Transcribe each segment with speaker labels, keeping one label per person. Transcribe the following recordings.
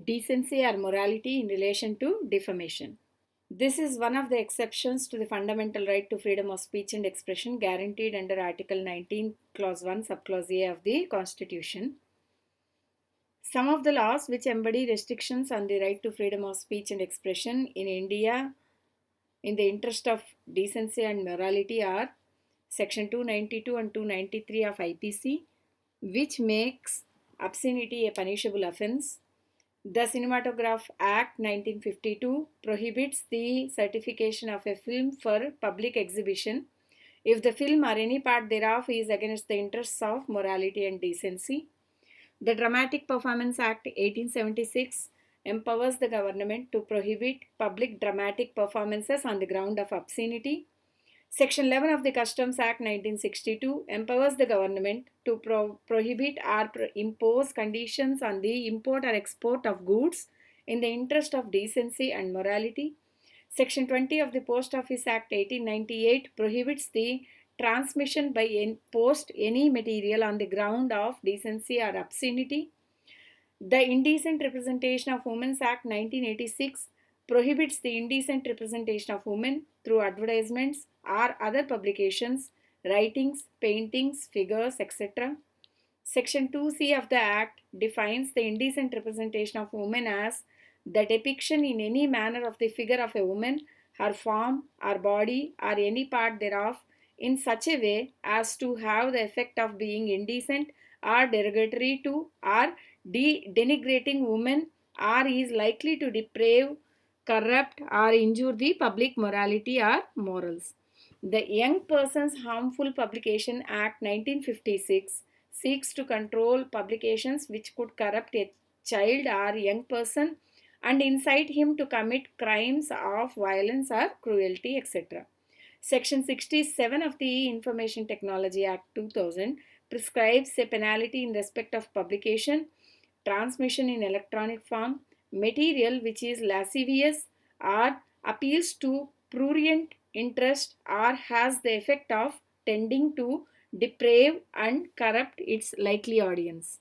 Speaker 1: Decency or morality in relation to defamation. This is one of the exceptions to the fundamental right to freedom of speech and expression guaranteed under Article 19, Clause 1, Subclause A of the Constitution. Some of the laws which embody restrictions on the right to freedom of speech and expression in India in the interest of decency and morality are Section 292 and 293 of IPC, which makes obscenity a punishable offence. The Cinematograph Act 1952 prohibits the certification of a film for public exhibition if the film or any part thereof is against the interests of morality and decency. The Dramatic Performance Act 1876 empowers the government to prohibit public dramatic performances on the ground of obscenity. Section 11 of the Customs Act 1962 empowers the government to prohibit or impose conditions on the import or export of goods in the interest of decency and morality. Section 20 of the Post Office Act 1898 prohibits the transmission by post any material on the ground of decency or obscenity. The Indecent Representation of Women Act 1986 prohibits the indecent representation of women through advertisements or other publications, writings, paintings, figures, etc. Section 2C of the Act defines the indecent representation of women as the depiction in any manner of the figure of a woman, her form, her body, or any part thereof in such a way as to have the effect of being indecent or derogatory to or denigrating women, or is likely to deprave, corrupt, or injure the public morality or morals. The Young Persons Harmful Publication Act 1956 seeks to control publications which could corrupt a child or young person and incite him to commit crimes of violence or cruelty, etc. Section 67 of the Information Technology Act 2000 prescribes a penalty in respect of publication, transmission in electronic form, material which is lascivious or appeals to prurient interest or has the effect of tending to deprave and corrupt its likely audience.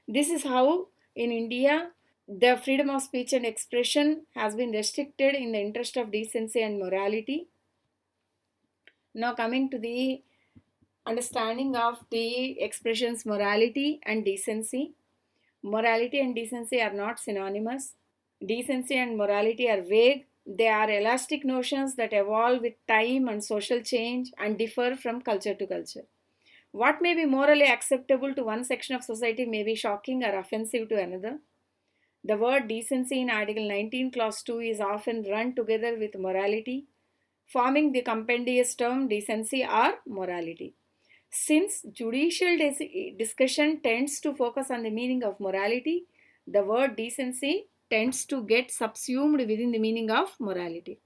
Speaker 1: This is how in India the freedom of speech and expression has been restricted in the interest of decency and morality. Now, coming to the understanding of the expressions morality and decency. Morality and decency are not synonymous. Decency and morality are vague. They are elastic notions that evolve with time and social change and differ from culture to culture. What may be morally acceptable to one section of society may be shocking or offensive to another. The word decency in Article 19, Clause 2 is often run together with morality, forming the compendious term decency or morality. Since judicial discussion tends to focus on the meaning of morality, the word decency tends to get subsumed within the meaning of morality.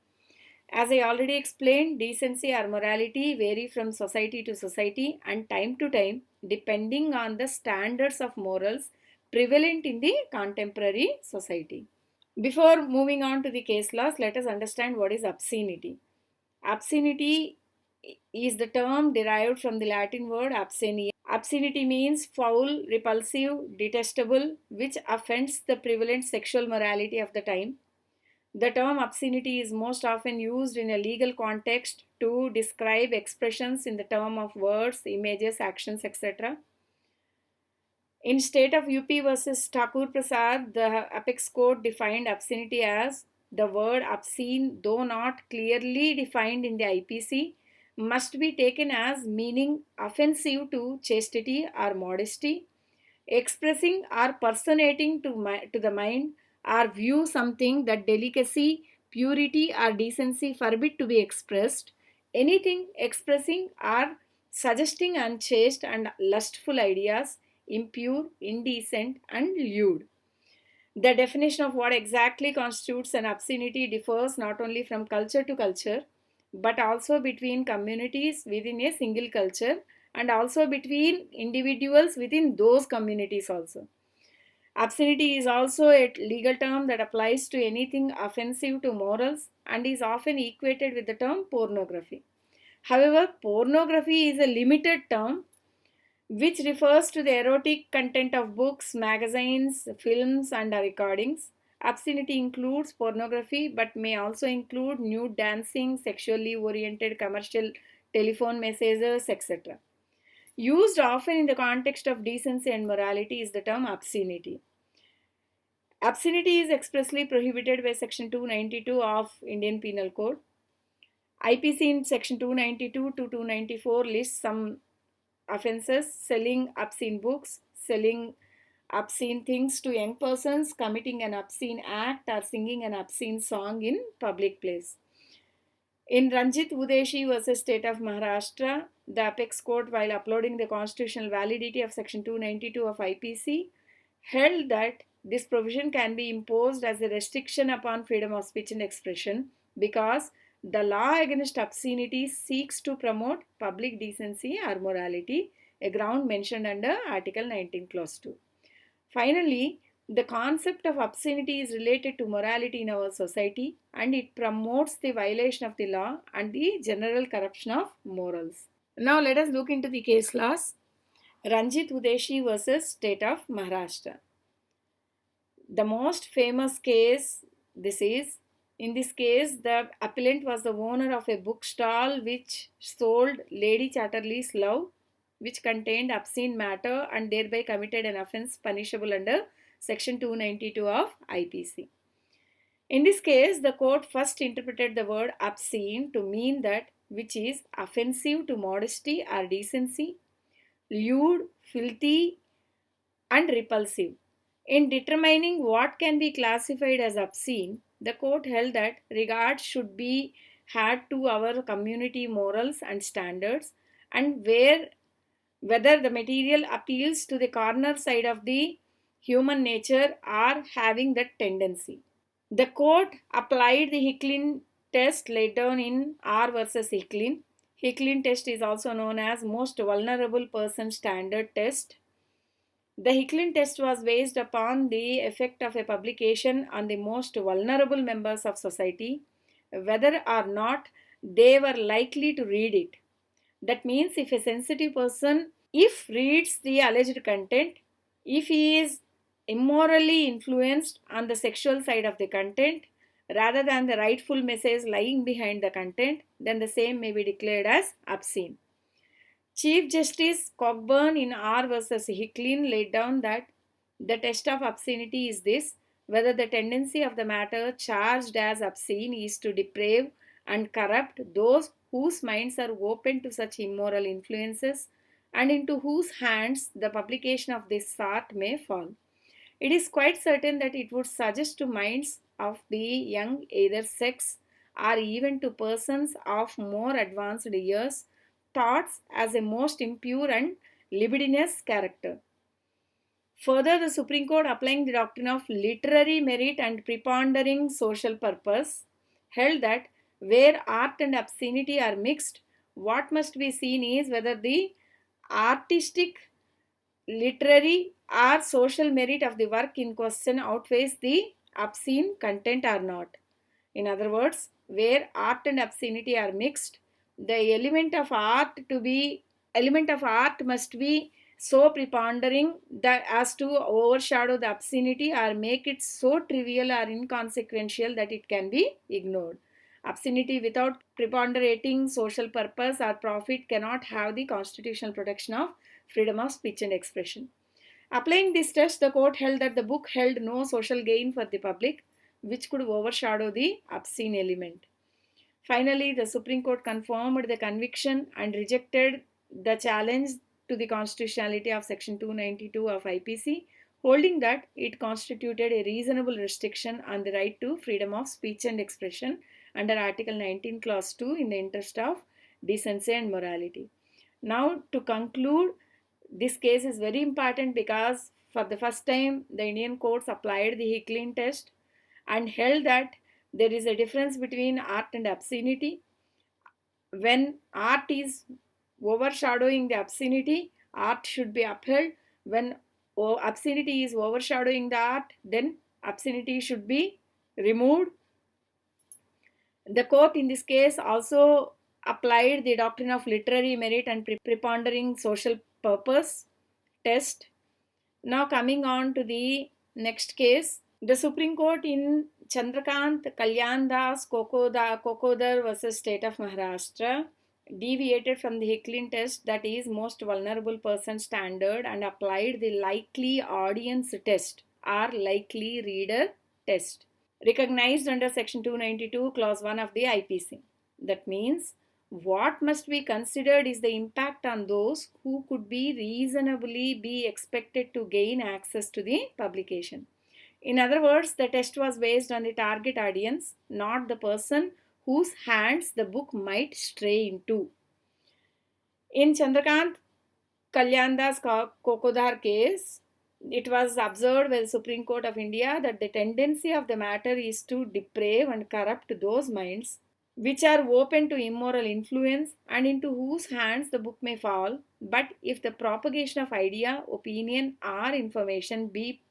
Speaker 1: As I already explained, decency or morality vary from society to society and time to time depending on the standards of morals prevalent in the contemporary society. Before moving on to the case laws, let us understand what is obscenity. Obscenity is the term derived from the Latin word obscenium. Obscenity means foul, repulsive, detestable, which offends the prevalent sexual morality of the time. The term obscenity is most often used in a legal context to describe expressions in the term of words, images, actions, etc. In State of UP versus Thakur Prasad, the Apex Court defined obscenity as the word obscene, though not clearly defined in the IPC, must be taken as meaning offensive to chastity or modesty, expressing or personating to the mind or view something that delicacy, purity, or decency forbid to be expressed, anything expressing or suggesting unchaste and lustful ideas, impure, indecent, and lewd. The definition of what exactly constitutes an obscenity differs not only from culture to culture, but also between communities within a single culture and also between individuals within those communities also. Obscenity is also a legal term that applies to anything offensive to morals and is often equated with the term pornography. However, pornography is a limited term which refers to the erotic content of books, magazines, films, and recordings. Obscenity includes pornography but may also include nude dancing, sexually oriented commercial telephone messages, etc. Used often in the context of decency and morality is the term obscenity. Obscenity is expressly prohibited by Section 292 of Indian Penal Code. IPC in Section 292 to 294 lists some offences: selling obscene books, selling obscene things to young persons, committing an obscene act, or singing an obscene song in public place. In Ranjit Udeshi versus State of Maharashtra, the Apex Court, while uploading the constitutional validity of Section 292 of IPC, held that this provision can be imposed as a restriction upon freedom of speech and expression because the law against obscenity seeks to promote public decency or morality, a ground mentioned under Article 19, Clause 2. Finally, the concept of obscenity is related to morality in our society and it promotes the violation of the law and the general corruption of morals. Now, let us look into the case laws. Ranjit Udeshi versus State of Maharashtra. The most famous case this is. In this case, the appellant was the owner of a bookstall which sold Lady Chatterley's Love, which contained obscene matter and thereby committed an offence punishable under Section 292 of IPC. In this case, the court first interpreted the word obscene to mean that which is offensive to modesty or decency, lewd, filthy, and repulsive. In determining what can be classified as obscene, the court held that regard should be had to our community morals and standards and whether the material appeals to the corner side of the human nature or having that tendency. The court applied the Hicklin test laid down in R versus Hicklin. Hicklin test is also known as most vulnerable person standard test. The Hicklin test was based upon the effect of a publication on the most vulnerable members of society, whether or not they were likely to read it. That means if a sensitive person, if reads the alleged content, if he is immorally influenced on the sexual side of the content, rather than the rightful message lying behind the content, then the same may be declared as obscene. Chief Justice Cockburn in R versus Hicklin laid down that the test of obscenity is this: whether the tendency of the matter charged as obscene is to deprave and corrupt those whose minds are open to such immoral influences and into whose hands the publication of this sort may fall. It is quite certain that it would suggest to minds of the young either sex or even to persons of more advanced years thoughts as a most impure and libidinous character. Further, the Supreme Court, applying the doctrine of literary merit and prepondering social purpose, held that where art and obscenity are mixed, what must be seen is whether the artistic, literary, or social merit of the work in question outweighs the obscene content or not. In other words, where art and obscenity are mixed, the element of art must be so prepondering that as to overshadow the obscenity or make it so trivial or inconsequential that it can be ignored. Obscenity without preponderating social purpose or profit cannot have the constitutional protection of freedom of speech and expression. Applying this test, the court held that the book held no social gain for the public, which could overshadow the obscene element. Finally, the Supreme Court confirmed the conviction and rejected the challenge to the constitutionality of Section 292 of IPC, holding that it constituted a reasonable restriction on the right to freedom of speech and expression under Article 19, Clause 2 in the interest of decency and morality. Now, to conclude, this case is very important because for the first time the Indian courts applied the Hicklin test and held that there is a difference between art and obscenity. When art is overshadowing the obscenity, art should be upheld. When obscenity is overshadowing the art, then obscenity should be removed. The court in this case also applied the doctrine of literary merit and prepondering social purpose, test. Now coming on to the next case, the Supreme Court in Chandrakant Kalyan Das Kokodar versus State of Maharashtra deviated from the Hicklin test, that is most vulnerable person standard, and applied the likely audience test or likely reader test recognized under section 292 clause 1 of the IPC. That means what must be considered is the impact on those who could be reasonably be expected to gain access to the publication. In other words, the test was based on the target audience, not the person whose hands the book might stray into. In Chandrakant Kalyandas Kokodar case, it was observed by the Supreme Court of India that the tendency of the matter is to deprave and corrupt those minds which are open to immoral influence and into whose hands the book may fall, but if the propagation of idea, opinion, or information be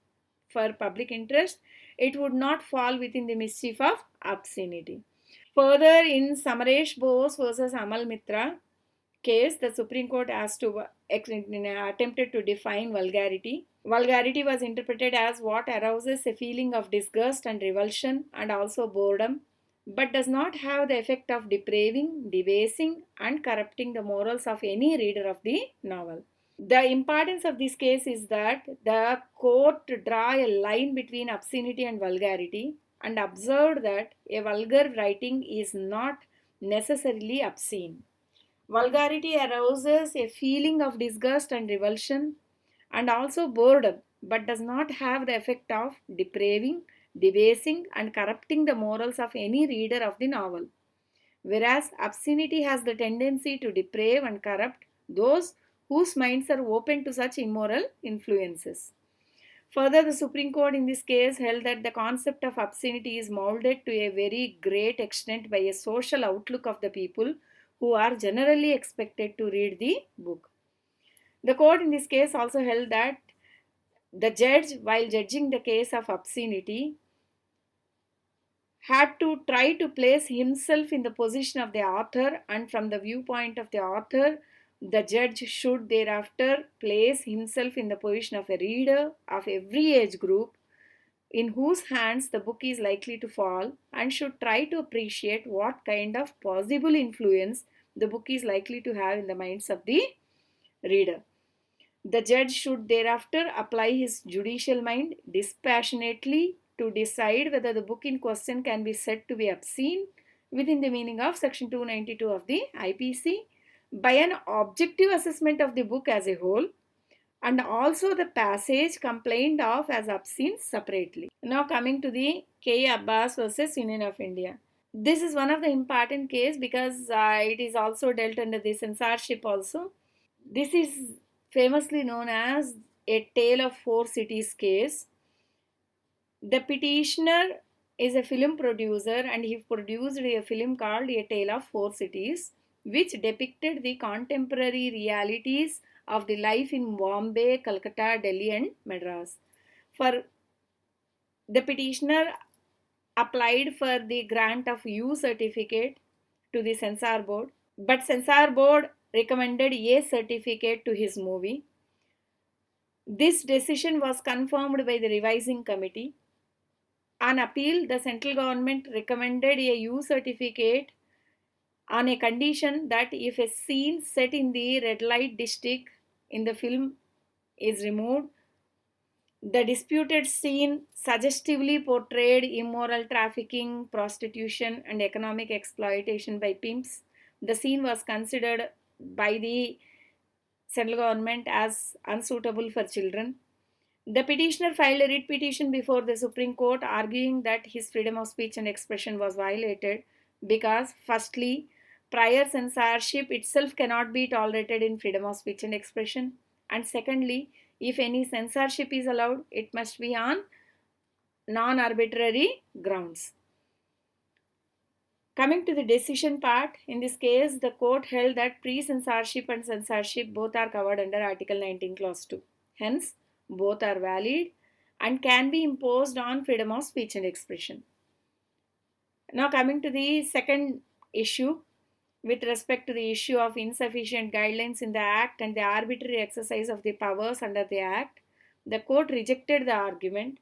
Speaker 1: for public interest, it would not fall within the mischief of obscenity. Further, in Samaresh Bose versus Amal Mitra case, the Supreme Court attempted to define vulgarity. Vulgarity was interpreted as what arouses a feeling of disgust and revulsion and also boredom, but does not have the effect of depraving, debasing, and corrupting the morals of any reader of the novel. The importance of this case is that the court draw a line between obscenity and vulgarity and observed that a vulgar writing is not necessarily obscene. Vulgarity arouses a feeling of disgust and revulsion and also boredom, but does not have the effect of depraving, debasing, and corrupting the morals of any reader of the novel. Whereas obscenity has the tendency to deprave and corrupt those whose minds are open to such immoral influences. Further, the Supreme Court in this case held that the concept of obscenity is molded to a very great extent by a social outlook of the people who are generally expected to read the book. The court in this case also held that the judge, while judging the case of obscenity, had to try to place himself in the position of the author, and from the viewpoint of the author, the judge should thereafter place himself in the position of a reader of every age group in whose hands the book is likely to fall, and should try to appreciate what kind of possible influence the book is likely to have in the minds of the reader. The judge should thereafter apply his judicial mind dispassionately to decide whether the book in question can be said to be obscene within the meaning of section 292 of the IPC by an objective assessment of the book as a whole, and also the passage complained of as obscene separately. Now coming to the K. Abbas versus Union of India. This is one of the important case because it is also dealt under the censorship also. This is famously known as a Tale of Four Cities case. The petitioner is a film producer and he produced a film called A Tale of Four Cities, which depicted the contemporary realities of the life in Bombay, Calcutta, Delhi, and Madras. For the petitioner applied for the grant of U certificate to the censor board, but censor board recommended A certificate to his movie. This decision was confirmed by the revising committee. On appeal, the central government recommended a U certificate on a condition that if a scene set in the red light district in the film is removed, the disputed scene suggestively portrayed immoral trafficking, prostitution, and economic exploitation by pimps. The scene was considered by the central government as unsuitable for children. The petitioner filed a writ petition before the Supreme Court arguing that his freedom of speech and expression was violated because, firstly, prior censorship itself cannot be tolerated in freedom of speech and expression, and secondly, if any censorship is allowed, it must be on non-arbitrary grounds. Coming to the decision part, in this case, the court held that pre-censorship and censorship both are covered under Article 19 Clause 2. Hence, both are valid and can be imposed on freedom of speech and expression. Now coming to the second issue, with respect to the issue of insufficient guidelines in the Act and the arbitrary exercise of the powers under the Act. The court rejected the argument,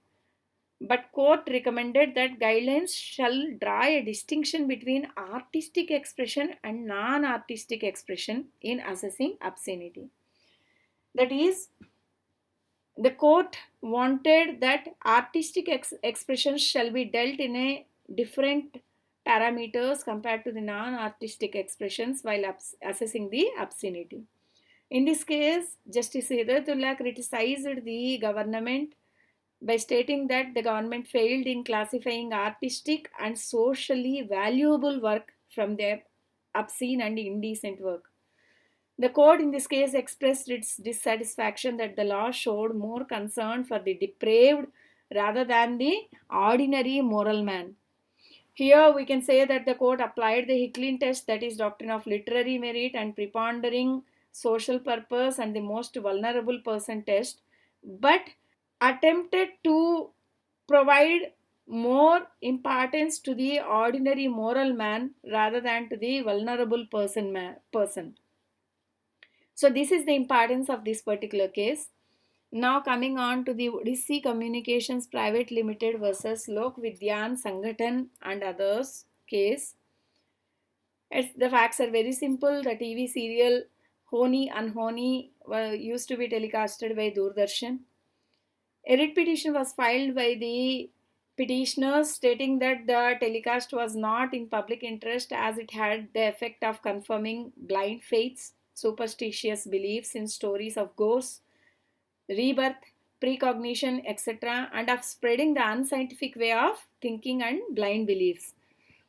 Speaker 1: but court recommended that guidelines shall draw a distinction between artistic expression and non-artistic expression in assessing obscenity. That is, the court wanted that artistic expressions shall be dealt in a different parameters compared to the non-artistic expressions while assessing the obscenity. In this case, Justice Hidayatullah criticized the government by stating that the government failed in classifying artistic and socially valuable work from their obscene and indecent work. The court in this case expressed its dissatisfaction that the law showed more concern for the depraved rather than the ordinary moral man. Here we can say that the court applied the Hicklin test, that is, doctrine of literary merit and prepondering social purpose and the most vulnerable person test, but attempted to provide more importance to the ordinary moral man rather than to the vulnerable person. So this is the importance of this particular case. Now coming on to the Odissi Communications Private Limited versus Lok Vidyan Sangathan and others case. The facts are very simple. The TV serial Honi Unhoni used to be telecasted by Doordarshan. A writ petition was filed by the petitioners stating that the telecast was not in public interest as it had the effect of confirming blind faiths, superstitious beliefs in stories of ghosts, rebirth, precognition, etc., and of spreading the unscientific way of thinking and blind beliefs.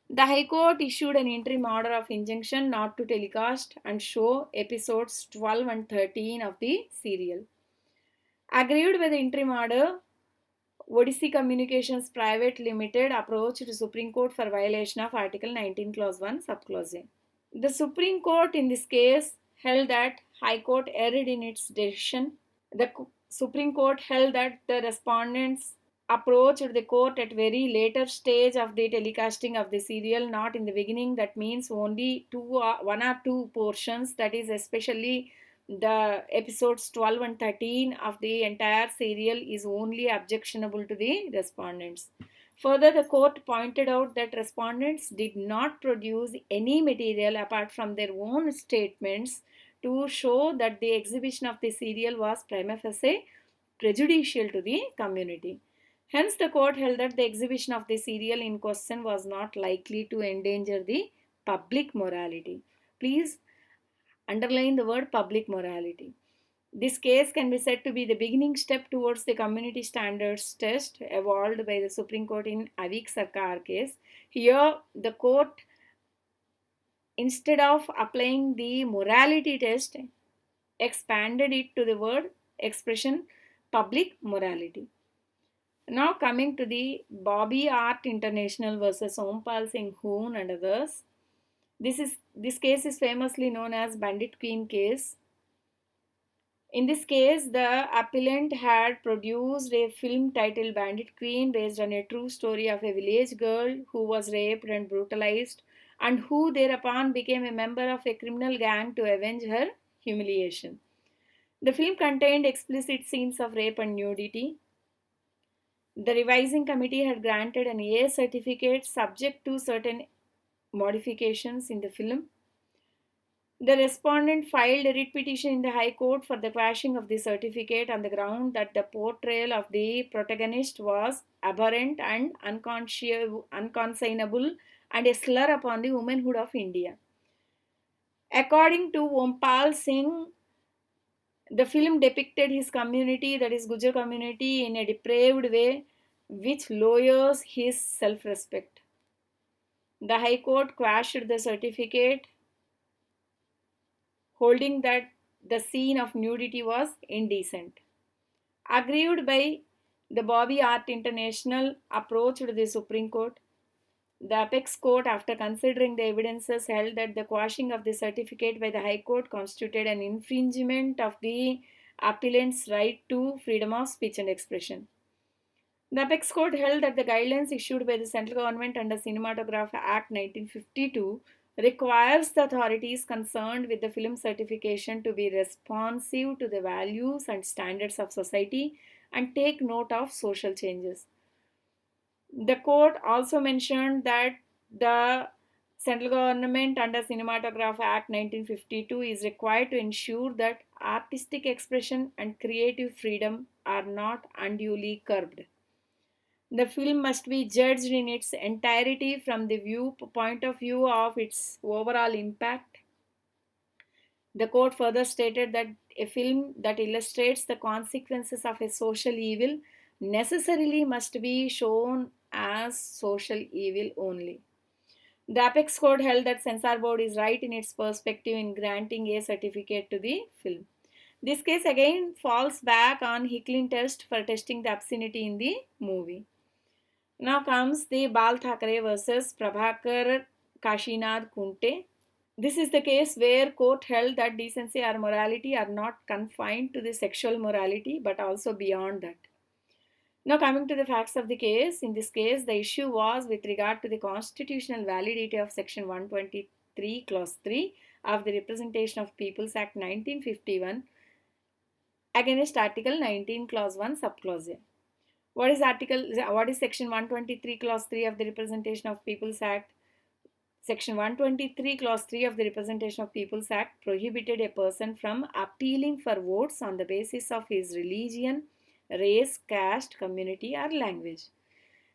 Speaker 1: The High Court issued an interim order of injunction not to telecast and show episodes 12 and 13 of the serial. Aggrieved by the interim order, Odissi Communications Private Limited approached the Supreme Court for violation of Article 19 Clause 1 Subclause A. The Supreme Court in this case held that High Court erred in its decision. The Supreme Court held that the respondents approached the court at very later stage of the telecasting of the serial, not in the beginning. That means only one or two portions, that is especially the episodes 12 and 13 of the entire serial is only objectionable to the respondents. Further, the court pointed out that respondents did not produce any material apart from their own statements to show that the exhibition of the serial was prima facie prejudicial to the community. Hence, the court held that the exhibition of the serial in question was not likely to endanger the public morality. Please underline the word public morality. This case can be said to be the beginning step towards the community standards test evolved by the Supreme Court in Avik Sarkar case. Here, the court, instead of applying the morality test, expanded it to the word expression public morality. Now coming to the Bobby Art International versus Ompal Singh Hoon and others. This case is famously known as Bandit Queen case. In this case, the appellant had produced a film titled Bandit Queen based on a true story of a village girl who was raped and brutalized and who thereupon became a member of a criminal gang to avenge her humiliation. The film contained explicit scenes of rape and nudity. The revising committee had granted an A certificate subject to certain modifications in the film. The respondent filed a writ petition in the High Court for the quashing of the certificate on the ground that the portrayal of the protagonist was aberrant and unconsignable and a slur upon the womanhood of India. According to Ompal Singh, the film depicted his community, that is Gujar community, in a depraved way which lowers his self-respect. The High Court quashed the certificate, holding that the scene of nudity was indecent. Aggrieved by the Bobby Art International approached the Supreme Court. The Apex Court, after considering the evidences, held that the quashing of the certificate by the High Court constituted an infringement of the appellant's right to freedom of speech and expression. The Apex Court held that the guidelines issued by the central government under Cinematograph Act 1952 requires the authorities concerned with the film certification to be responsive to the values and standards of society and take note of social changes. The court also mentioned that the central government under Cinematograph Act 1952 is required to ensure that artistic expression and creative freedom are not unduly curbed. The film must be judged in its entirety from the point of view of its overall impact. The court further stated that a film that illustrates the consequences of a social evil necessarily must be shown as social evil only. The Apex Court held that Censor Board is right in its perspective in granting a certificate to the film. This case again falls back on Hicklin test for testing the obscenity in the movie. Now comes the Bal Thackeray versus Prabhakar Kashinath Kunte. This is the case where court held that decency or morality are not confined to the sexual morality but also beyond that. Now coming to the facts of the case, in this case the issue was with regard to the constitutional validity of section 123 clause 3 of the Representation of Peoples Act 1951 against article 19 clause 1 subclause A. What is section 123 clause 3 of the Representation of Peoples Act? Section 123 clause 3 of the Representation of Peoples Act prohibited a person from appealing for votes on the basis of his religion, race, caste, community or language.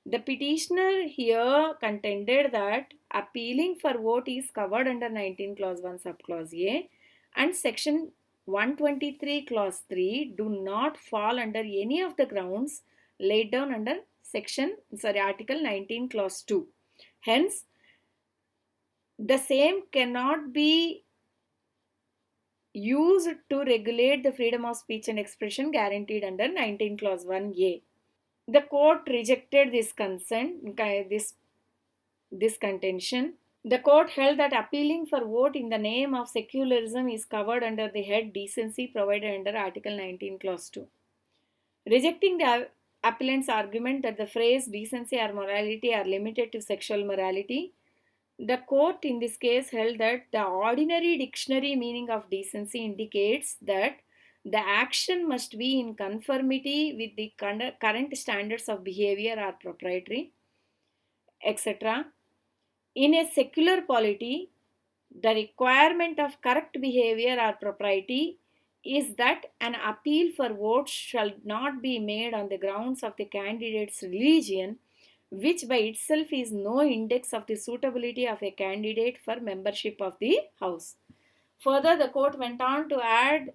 Speaker 1: The petitioner here contended that appealing for vote is covered under 19 clause 1 subclause A and section 123 clause 3 do not fall under any of the grounds laid down under article 19 clause 2. Hence, the same cannot be used to regulate the freedom of speech and expression guaranteed under 19 clause 1A. The court rejected this contention. The court held that appealing for vote in the name of secularism is covered under the head decency provided under article 19 clause 2. Rejecting the appellant's argument that the phrase decency or morality are limited to sexual morality, the court in this case held that the ordinary dictionary meaning of decency indicates that the action must be in conformity with the current standards of behavior or propriety, etc. In a secular polity, the requirement of correct behavior or propriety is that an appeal for votes shall not be made on the grounds of the candidate's religion, which by itself is no index of the suitability of a candidate for membership of the House. Further, the court went on to add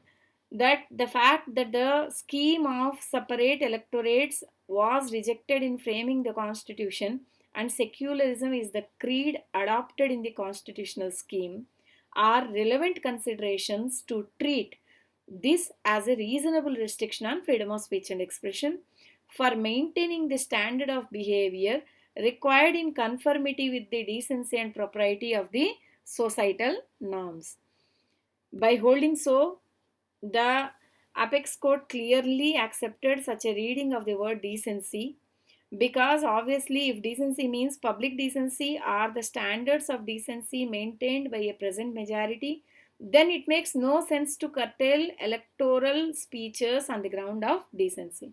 Speaker 1: that the fact that the scheme of separate electorates was rejected in framing the Constitution and secularism is the creed adopted in the constitutional scheme are relevant considerations to treat this as a reasonable restriction on freedom of speech and expression for maintaining the standard of behavior required in conformity with the decency and propriety of the societal norms. By holding so, the Apex Court clearly accepted such a reading of the word decency because obviously if decency means public decency or the standards of decency maintained by a present majority, then it makes no sense to curtail electoral speeches on the ground of decency.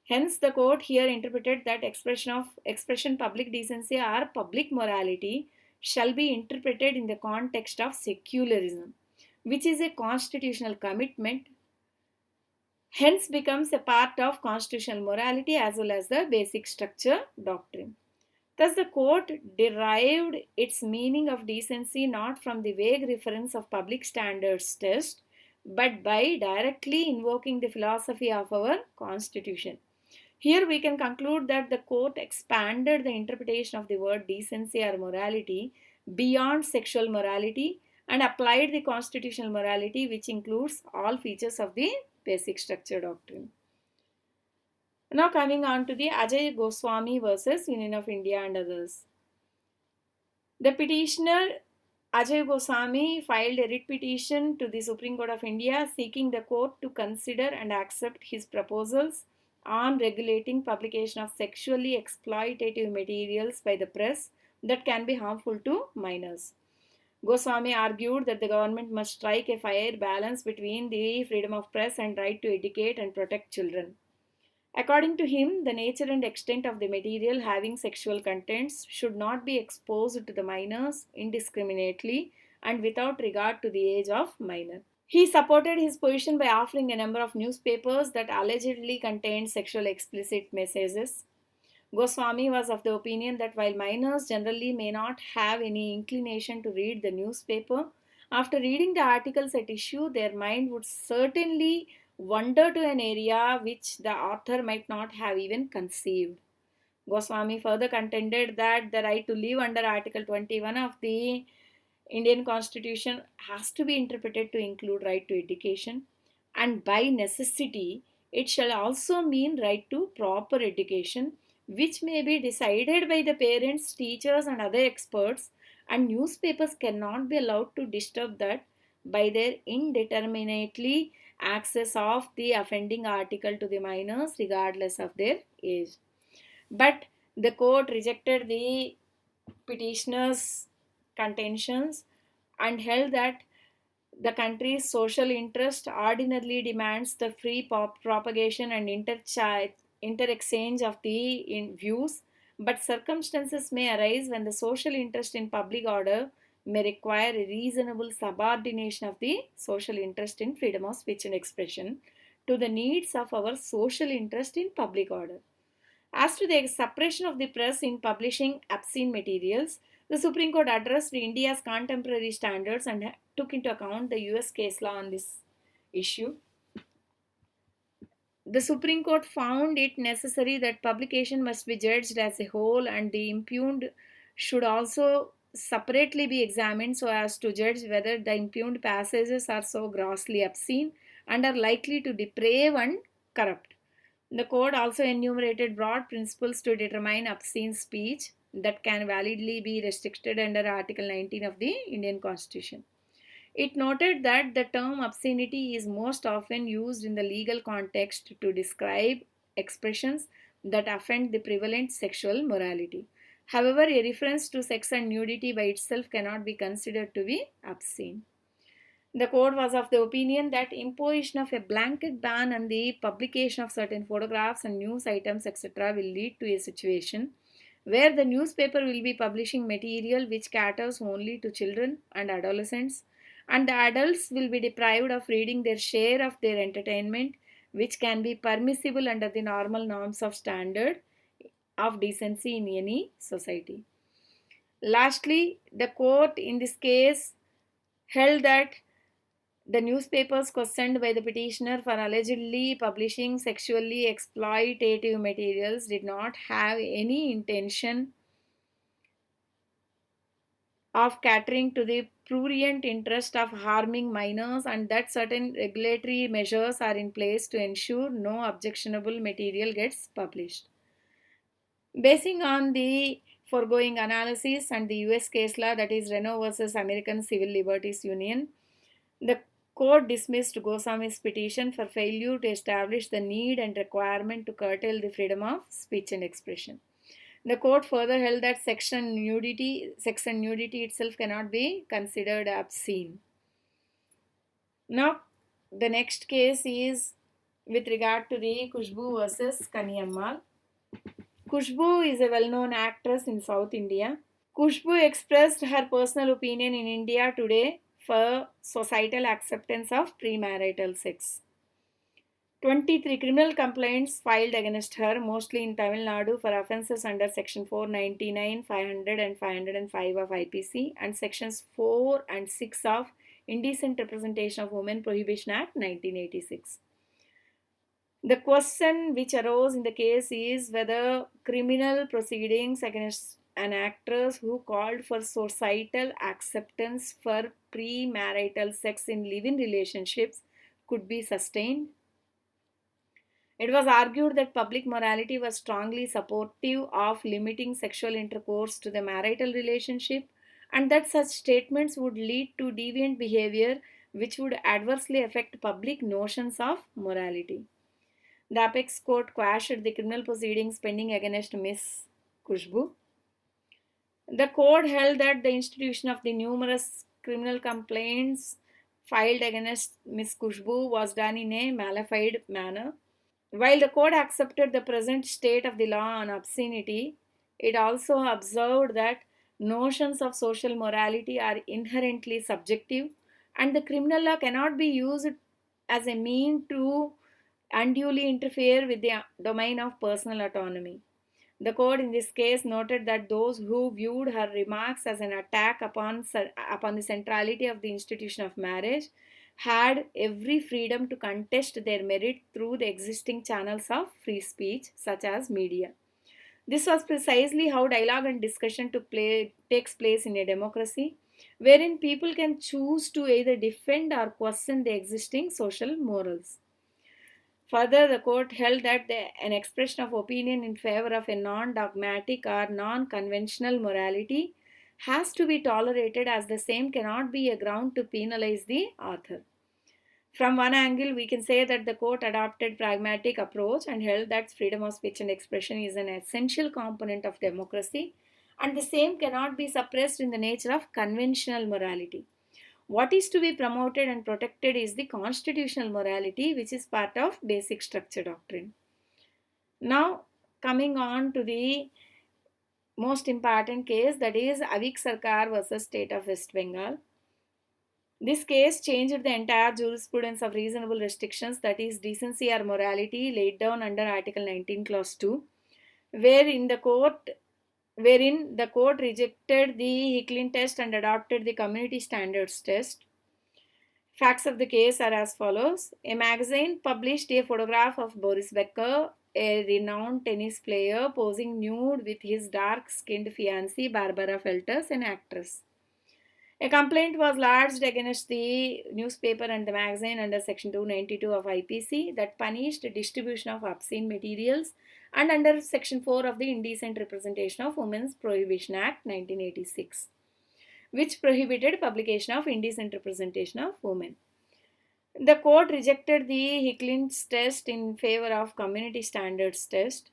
Speaker 1: Hence, the court here interpreted that expression public decency or public morality shall be interpreted in the context of secularism, which is a constitutional commitment, hence becomes a part of constitutional morality as well as the basic structure doctrine. Thus, the court derived its meaning of decency not from the vague reference of public standards test, but by directly invoking the philosophy of our constitution. Here we can conclude that the court expanded the interpretation of the word decency or morality beyond sexual morality and applied the constitutional morality, which includes all features of the basic structure doctrine. Now coming on to the Ajay Goswami versus Union of India and others. The petitioner Ajay Goswami filed a writ petition to the Supreme Court of India seeking the court to consider and accept his proposals on regulating publication of sexually exploitative materials by the press that can be harmful to minors. Goswami argued that the government must strike a fair balance between the freedom of press and right to educate and protect children. According to him, the nature and extent of the material having sexual contents should not be exposed to the minors indiscriminately and without regard to the age of minor. He supported his position by offering a number of newspapers that allegedly contained sexual explicit messages. Goswami was of the opinion that while minors generally may not have any inclination to read the newspaper, after reading the articles at issue, their mind would certainly wander to an area which the author might not have even conceived. Goswami further contended that the right to live under Article 21 of the Indian Constitution has to be interpreted to include right to education, and by necessity, it shall also mean right to proper education, which may be decided by the parents, teachers, and other experts, and newspapers cannot be allowed to disturb that by their indeterminately access of the offending article to the minors regardless of their age. But the court rejected the petitioner's contentions and held that the country's social interest ordinarily demands the free propagation and interexchange of the views, but circumstances may arise when the social interest in public order may require a reasonable subordination of the social interest in freedom of speech and expression to the needs of our social interest in public order. As to the suppression of the press in publishing obscene materials, the Supreme Court addressed India's contemporary standards and took into account the US case law on this issue. The Supreme Court found it necessary that publication must be judged as a whole and the impugned should also separately be examined so as to judge whether the impugned passages are so grossly obscene and are likely to deprave and corrupt. The code also enumerated broad principles to determine obscene speech that can validly be restricted under Article 19 of the Indian Constitution. It noted that the term obscenity is most often used in the legal context to describe expressions that offend the prevalent sexual morality. However, a reference to sex and nudity by itself cannot be considered to be obscene. The court was of the opinion that imposition of a blanket ban on the publication of certain photographs and news items, etc., will lead to a situation where the newspaper will be publishing material which caters only to children and adolescents, and the adults will be deprived of reading their share of their entertainment, which can be permissible under the normal norms of standard of decency in any society. Lastly, the court in this case held that the newspapers questioned by the petitioner for allegedly publishing sexually exploitative materials did not have any intention of catering to the prurient interest of harming minors and that certain regulatory measures are in place to ensure no objectionable material gets published. Basing on the foregoing analysis and the US case law, that is Renault versus American Civil Liberties Union, the court dismissed Goswami's petition for failure to establish the need and requirement to curtail the freedom of speech and expression. The court further held that sex and nudity itself cannot be considered obscene. Now, the next case is with regard to the Kushbu versus Kaniyammal. Kushbu is a well-known actress in South India. Kushbu expressed her personal opinion in India today for societal acceptance of premarital sex. 23 criminal complaints filed against her, mostly in Tamil Nadu, for offences under Section 499, 500 and 505 of IPC and Sections 4 and 6 of Indecent Representation of Women Prohibition Act 1986. The question which arose in the case is whether criminal proceedings against an actress who called for societal acceptance for premarital sex in live-in relationships could be sustained. It was argued that public morality was strongly supportive of limiting sexual intercourse to the marital relationship and that such statements would lead to deviant behavior which would adversely affect public notions of morality. The Apex Court quashed the criminal proceedings pending against Miss Kushbu. The court held that the institution of the numerous criminal complaints filed against Miss Kushbu was done in a malified manner. While the court accepted the present state of the law on obscenity, it also observed that notions of social morality are inherently subjective and the criminal law cannot be used as a mean to unduly interfere with the domain of personal autonomy. The court in this case noted that those who viewed her remarks as an attack upon the centrality of the institution of marriage had every freedom to contest their merit through the existing channels of free speech, such as media. This was precisely how dialogue and discussion takes place in a democracy, wherein people can choose to either defend or question the existing social morals. Further, the court held that an expression of opinion in favor of a non dogmatic or non conventional morality has to be tolerated, as the same cannot be a ground to penalize the author. From one angle, we can say that the court adopted pragmatic approach and held that freedom of speech and expression is an essential component of democracy and the same cannot be suppressed in the nature of conventional morality. What is to be promoted and protected is the constitutional morality, which is part of basic structure doctrine. Now, coming on to the most important case, that is Avik Sarkar versus State of West Bengal. This case changed the entire jurisprudence of reasonable restrictions, that is decency or morality, laid down under Article 19, Clause 2, wherein the court rejected the Hicklin test and adopted the community standards test. Facts of the case are as follows. A magazine published a photograph of Boris Becker, a renowned tennis player, posing nude with his dark-skinned fiancée Barbara Felters, an actress. A complaint was lodged against the newspaper and the magazine under Section 292 of IPC that punished distribution of obscene materials and under Section 4 of the Indecent Representation of Women's Prohibition Act 1986, which prohibited publication of indecent representation of women. The court rejected the Hicklin's test in favor of community standards test.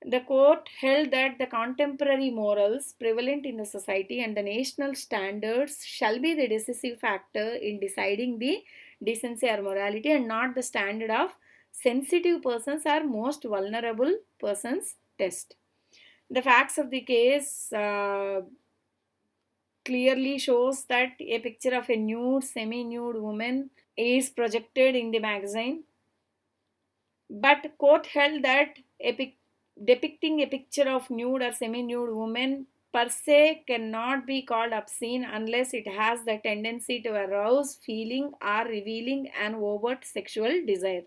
Speaker 1: The court held that the contemporary morals prevalent in the society and the national standards shall be the decisive factor in deciding the decency or morality and not the standard of sensitive persons or most vulnerable persons test. The facts of the case clearly shows that a picture of a nude, semi-nude woman is projected in the magazine. But court held that depicting a picture of nude or semi-nude woman per se cannot be called obscene unless it has the tendency to arouse feeling or revealing an overt sexual desire.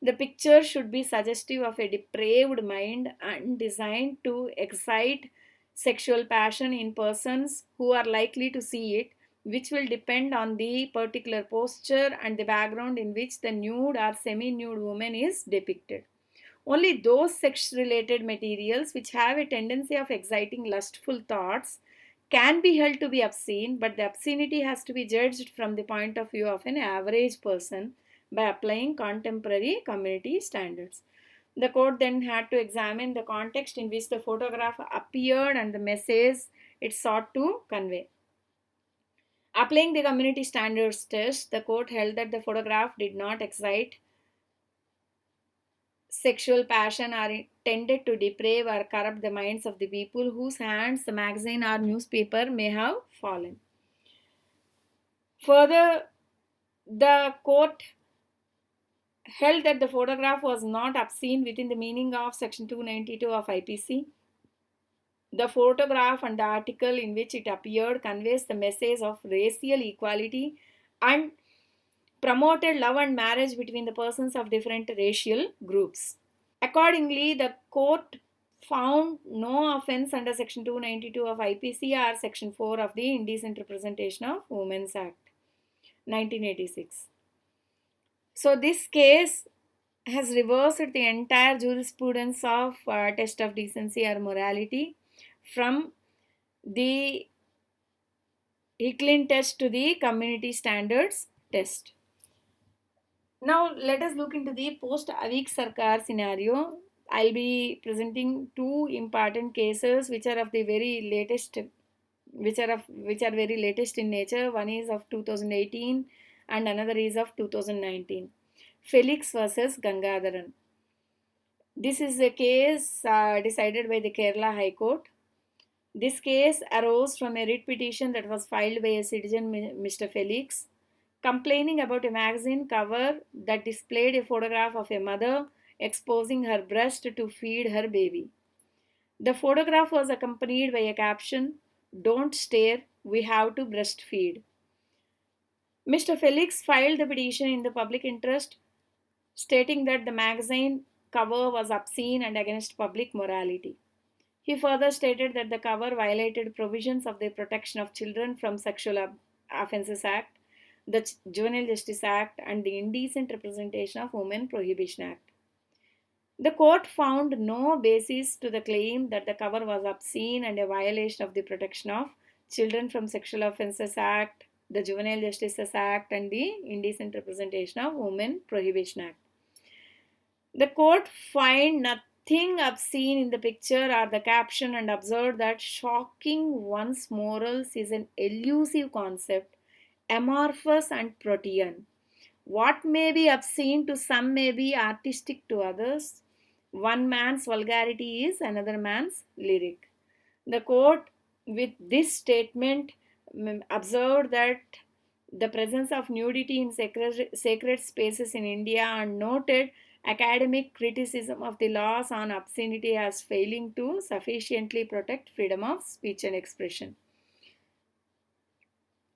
Speaker 1: The picture should be suggestive of a depraved mind and designed to excite sexual passion in persons who are likely to see it, which will depend on the particular posture and the background in which the nude or semi-nude woman is depicted. Only those sex-related materials which have a tendency of exciting lustful thoughts can be held to be obscene, but the obscenity has to be judged from the point of view of an average person by applying contemporary community standards. The court then had to examine the context in which the photograph appeared and the message it sought to convey. Applying the community standards test, the court held that the photograph did not excite sexual passion or intended to deprave or corrupt the minds of the people whose hands the magazine or newspaper may have fallen. Further, the court held that the photograph was not obscene within the meaning of Section 292 of IPC. The photograph and the article in which it appeared conveys the message of racial equality and promoted love and marriage between the persons of different racial groups. Accordingly, the court found no offense under Section 292 of IPC or Section 4 of the Indecent Representation of Women's Act 1986. So this case has reversed the entire jurisprudence of test of decency or morality from the Hicklin test to the community standards test. Now let us look into the post-Avik Sarkar scenario. I'll be presenting two important cases which are of the very latest which are very latest in nature. One is of 2018 and another is of 2019. Felix versus Gangadharan. This is a case decided by the Kerala High Court. This case arose from a writ petition that was filed by a citizen, Mr. Felix, complaining about a magazine cover that displayed a photograph of a mother exposing her breast to feed her baby. The photograph was accompanied by a caption, "Don't stare, we have to breastfeed." Mr. Felix filed the petition in the public interest, stating that the magazine cover was obscene and against public morality. He further stated that the cover violated provisions of the Protection of Children from Sexual Offences Act, the Juvenile Justice Act, and the Indecent Representation of Women Prohibition Act. The court found no basis to the claim that the cover was obscene and a violation of the Protection of Children from Sexual Offences Act, the Juvenile Justice Act, and the Indecent Representation of Women Prohibition Act. The court found nothing obscene in the picture or the caption and observed that shocking one's morals is an elusive concept, amorphous and protean. What may be obscene to some may be artistic to others. One man's vulgarity is another man's lyric. The court, with this statement, observed that the presence of nudity in sacred spaces in India and noted academic criticism of the laws on obscenity as failing to sufficiently protect freedom of speech and expression.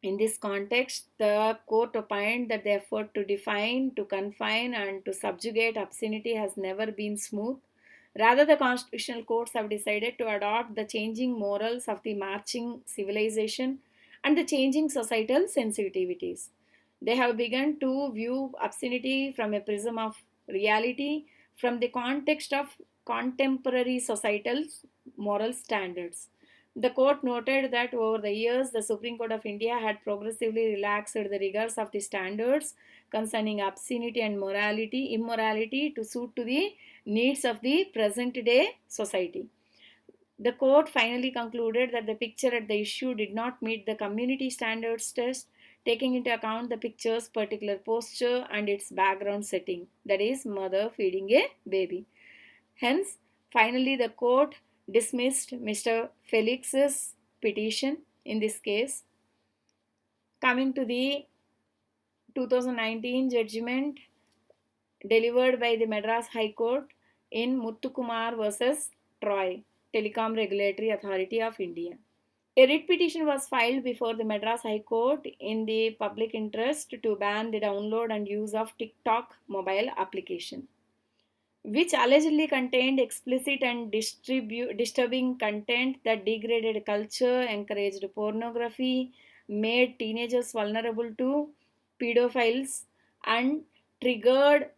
Speaker 1: In this context, the court opined that the effort to define, to confine, and to subjugate obscenity has never been smooth. Rather, the constitutional courts have decided to adopt the changing morals of the marching civilization and the changing societal sensitivities. They have begun to view obscenity from a prism of reality, from the context of contemporary societal moral standards. The court noted that over the years, the Supreme Court of India had progressively relaxed the rigors of the standards concerning obscenity and immorality to suit to the needs of the present day society. The court finally concluded that the picture at the issue did not meet the community standards test, taking into account the picture's particular posture and its background setting, that is, mother feeding a baby. Hence, finally, the court dismissed Mr. Felix's petition in this case. Coming to the 2019 judgment delivered by the Madras High Court in Muthukumar versus Troy, Telecom Regulatory Authority of India. A writ petition was filed before the Madras High Court in the public interest to ban the download and use of TikTok mobile application, which allegedly contained explicit and disturbing content that degraded culture, encouraged pornography, made teenagers vulnerable to pedophiles, and triggered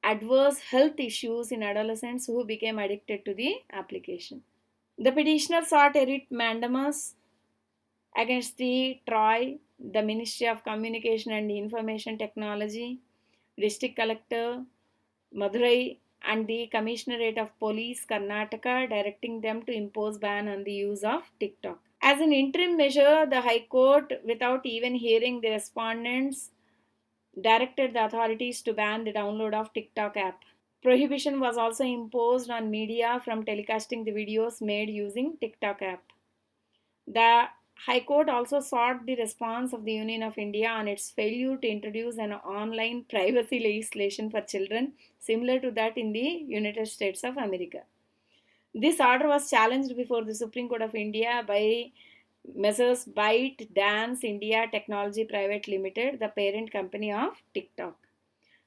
Speaker 1: adverse health issues in adolescents who became addicted to the application. The petitioner sought a writ mandamus against the TROY, the Ministry of Communication and Information Technology, District Collector, Madurai, and the Commissionerate of Police, Karnataka, directing them to impose ban on the use of TikTok. As an interim measure, the High Court, without even hearing the respondents, directed the authorities to ban the download of TikTok app. Prohibition was also imposed on media from telecasting the videos made using TikTok app. The High Court also sought the response of the Union of India on its failure to introduce an online privacy legislation for children similar to that in the United States of America. This order was challenged before the Supreme Court of India by Messrs. Byte Dance India Technology Private Limited, the parent company of TikTok.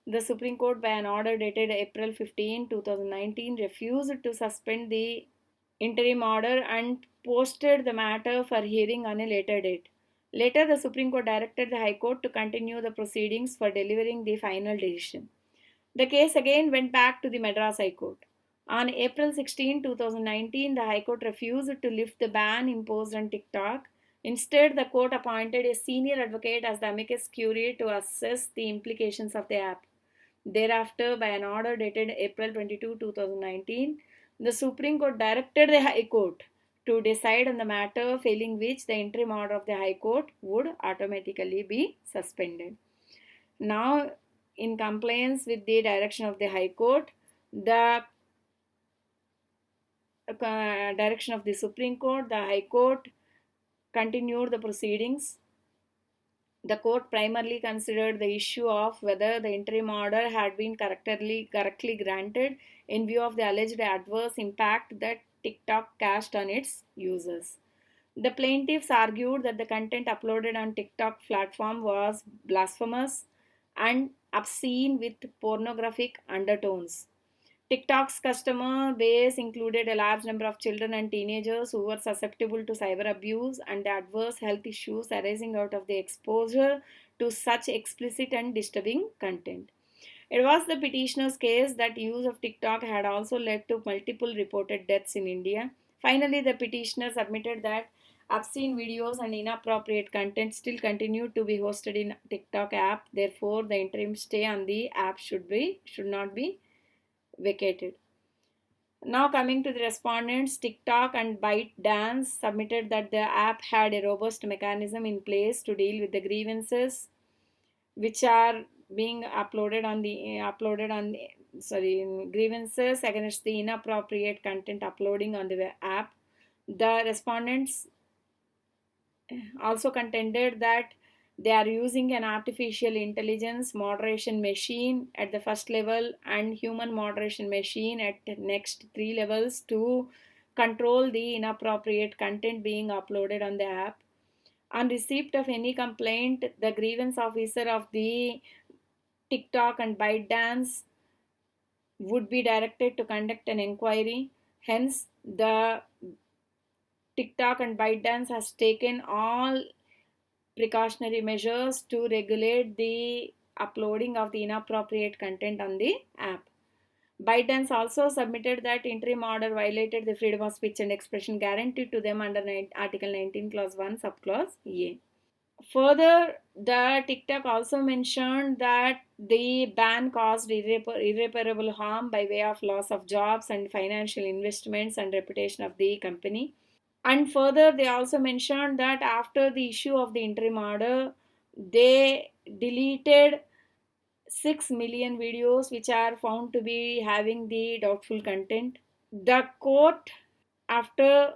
Speaker 1: The Supreme Court, by an order dated April 15, 2019, refused to suspend the interim order and posted the matter for hearing on a later date. Later, the Supreme Court directed the High Court to continue the proceedings for delivering the final decision. The case again went back to the Madras High Court. On April 16, 2019, the High Court refused to lift the ban imposed on TikTok. Instead, the court appointed a senior advocate as the amicus curiae to assess the implications of the app. Thereafter, by an order dated April 22, 2019, the Supreme Court directed the High Court to decide on the matter, failing which the interim order of the High Court would automatically be suspended. Now, in compliance with the direction of the High Court, the direction of the Supreme Court, the High Court continued the proceedings. The court primarily considered the issue of whether the interim order had been correctly granted in view of the alleged adverse impact that TikTok cast on its users. The plaintiffs argued that the content uploaded on TikTok platform was blasphemous and obscene with pornographic undertones. TikTok's customer base included a large number of children and teenagers who were susceptible to cyber abuse and the adverse health issues arising out of the exposure to such explicit and disturbing content. It was the petitioner's case that use of TikTok had also led to multiple reported deaths in India. Finally, the petitioner submitted that obscene videos and inappropriate content still continue to be hosted in TikTok app. Therefore, the interim stay on the app should not be vacated. Now, coming to the respondents, TikTok and ByteDance submitted that the app had a robust mechanism in place to deal with the grievances which are being grievances against the inappropriate content uploading on the app. The respondents also contended that they are using an artificial intelligence moderation machine at the first level and human moderation machine at the next three levels to control the inappropriate content being uploaded on the app. On receipt of any complaint, the grievance officer of the TikTok and ByteDance would be directed to conduct an inquiry. Hence, the TikTok and ByteDance has taken all precautionary measures to regulate the uploading of the inappropriate content on the app. ByteDance also submitted that interim order violated the freedom of speech and expression guaranteed to them under Article 19, Clause 1, Subclause A. Further, the TikTok also mentioned that the ban caused irreparable harm by way of loss of jobs and financial investments and reputation of the company. And further, they also mentioned that after the issue of the interim order, they deleted 6 million videos which are found to be having the doubtful content. The court, after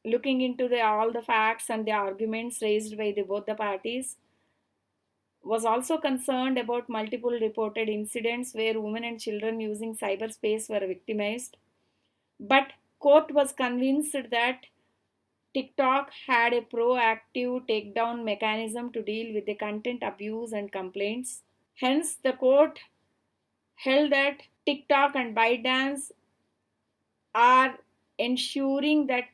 Speaker 1: looking into all the facts and the arguments raised by both the parties, was also concerned about multiple reported incidents where women and children using cyberspace were victimized. But court was convinced that TikTok had a proactive takedown mechanism to deal with the content abuse and complaints. Hence, the court held that TikTok and ByteDance are ensuring that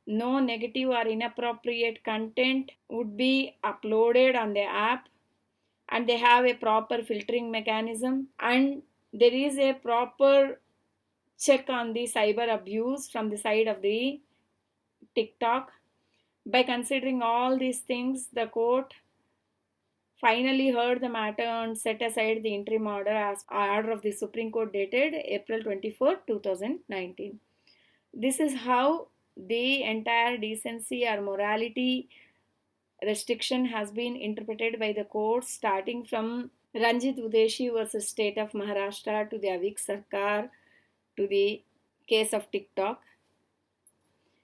Speaker 1: no negative or inappropriate content would be uploaded on the app, and they have a proper filtering mechanism, and there is a proper check on the cyber abuse from the side of the TikTok. By considering all these things, the court finally heard the matter and set aside the interim order as order of the Supreme Court dated April 24, 2019. This is how the entire decency or morality restriction has been interpreted by the court, starting from Ranjit Udeshi versus State of Maharashtra to the Avik Sarkar to the case of TikTok.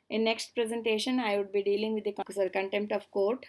Speaker 1: In next presentation, I would be dealing with the contempt of court.